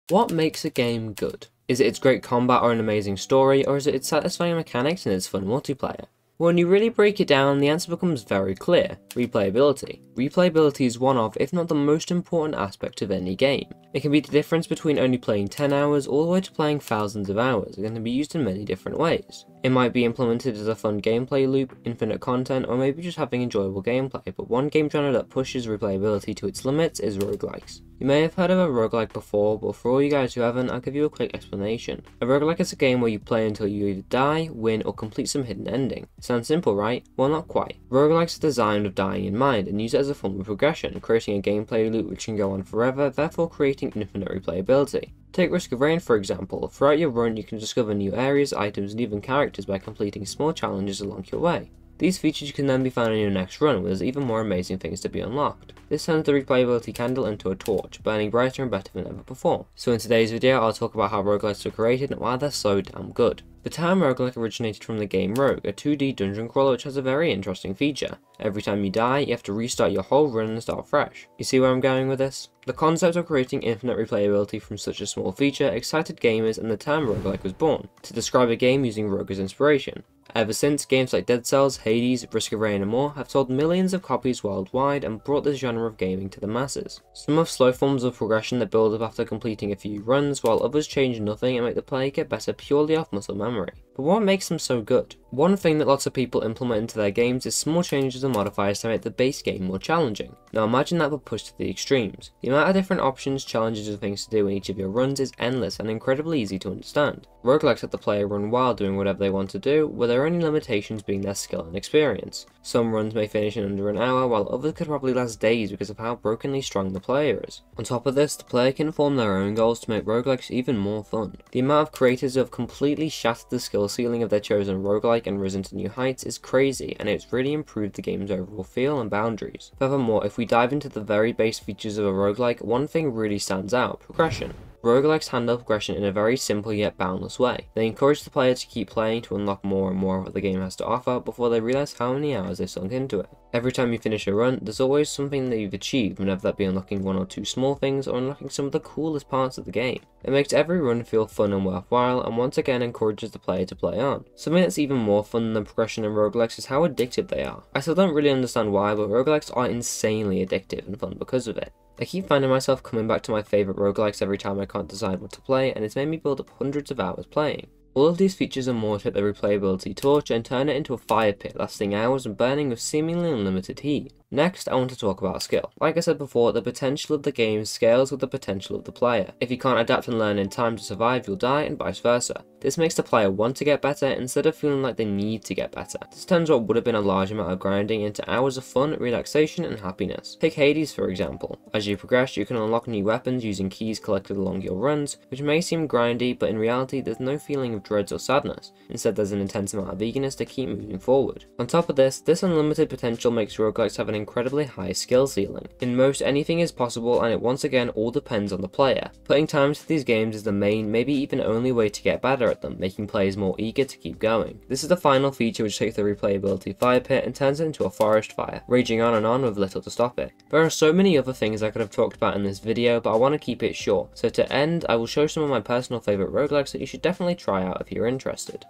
What makes a game good? Is it its great combat or an amazing story, or is it its satisfying mechanics and its fun multiplayer? When you really break it down, the answer becomes very clear: replayability. Replayability is one of, if not the most important aspect of any game. It can be the difference between only playing 10 hours all the way to playing thousands of hours. It can be used in many different ways. It might be implemented as a fun gameplay loop, infinite content, or maybe just having enjoyable gameplay, but one game genre that pushes replayability to its limits is roguelikes. You may have heard of a roguelike before, but for all you guys who haven't, I'll give you a quick explanation. A roguelike is a game where you play until you either die, win, or complete some hidden ending. Sounds simple, right? Well, not quite. Roguelikes are designed with dying in mind and use it as a form of progression, creating a gameplay loop which can go on forever, therefore creating infinite replayability. Take Risk of Rain for example. Throughout your run you can discover new areas, items, and even characters by completing small challenges along your way. These features can then be found in your next run, where there's even more amazing things to be unlocked. This turns the replayability candle into a torch, burning brighter and better than ever before. So in today's video, I'll talk about how roguelikes were created and why they're so damn good. The term roguelike originated from the game Rogue, a 2D dungeon crawler which has a very interesting feature. Every time you die, you have to restart your whole run and start fresh. You see where I'm going with this? The concept of creating infinite replayability from such a small feature excited gamers, and the term roguelike was born, to describe a game using Rogue as inspiration. Ever since, games like Dead Cells, Hades, Risk of Rain and more have sold millions of copies worldwide and brought this genre of gaming to the masses. Some have slow forms of progression that build up after completing a few runs, while others change nothing and make the player get better purely off muscle memory. But what makes them so good? One thing that lots of people implement into their games is small changes and modifiers to make the base game more challenging. Now imagine that but pushed to the extremes. The amount of different options, challenges and things to do in each of your runs is endless and incredibly easy to understand. Roguelikes let the player run wild doing whatever they want to do, with their only limitations being their skill and experience. Some runs may finish in under an hour, while others could probably last days because of how brokenly strong the player is. On top of this, the player can form their own goals to make roguelikes even more fun. The amount of creators who have completely shattered the skill ceiling of their chosen roguelike and risen to new heights is crazy, and it's really improved the game's overall feel and boundaries. Furthermore, if we dive into the very base features of a roguelike, one thing really stands out: progression. Roguelikes handle progression in a very simple yet boundless way. They encourage the player to keep playing to unlock more and more of what the game has to offer before they realise how many hours they've sunk into it. Every time you finish a run, there's always something that you've achieved, whether that be unlocking one or two small things or unlocking some of the coolest parts of the game. It makes every run feel fun and worthwhile, and once again encourages the player to play on. Something that's even more fun than progression in roguelikes is how addictive they are. I still don't really understand why, but roguelikes are insanely addictive and fun because of it. I keep finding myself coming back to my favourite roguelikes every time I can't decide what to play, and it's made me build up hundreds of hours playing. All of these features and more take the replayability torch and turn it into a fire pit lasting hours and burning with seemingly unlimited heat. Next, I want to talk about skill. Like I said before, the potential of the game scales with the potential of the player. If you can't adapt and learn in time to survive, you'll die, and vice versa. This makes the player want to get better instead of feeling like they need to get better. This turns what would have been a large amount of grinding into hours of fun, relaxation, and happiness. Take Hades for example. As you progress, you can unlock new weapons using keys collected along your runs, which may seem grindy, but in reality there's no feeling of dreads or sadness. Instead, there's an intense amount of eagerness to keep moving forward. On top of this unlimited potential makes roguelikes have an incredibly high skill ceiling. In most, anything is possible, and it once again all depends on the player. Putting time into these games is the main, maybe even only way to get better at them, making players more eager to keep going. This is the final feature which takes the replayability fire pit and turns it into a forest fire, raging on and on with little to stop it. There are so many other things I could have talked about in this video, but I want to keep it short, so to end, I will show some of my personal favourite roguelikes that you should definitely try out if you're interested.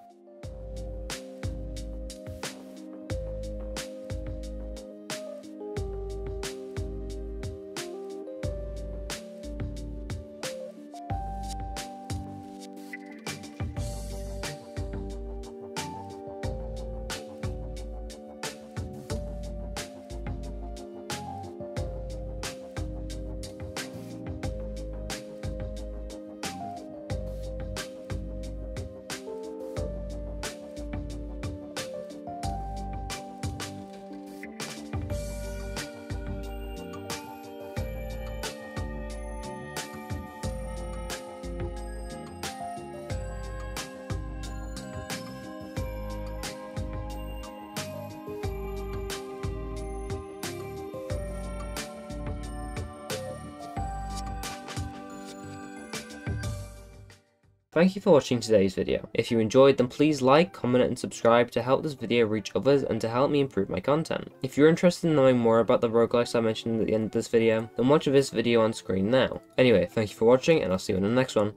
Thank you for watching today's video. If you enjoyed, then please like, comment and subscribe to help this video reach others and to help me improve my content. If you're interested in knowing more about the roguelikes I mentioned at the end of this video, then watch this video on screen now. Anyway, thank you for watching and I'll see you in the next one.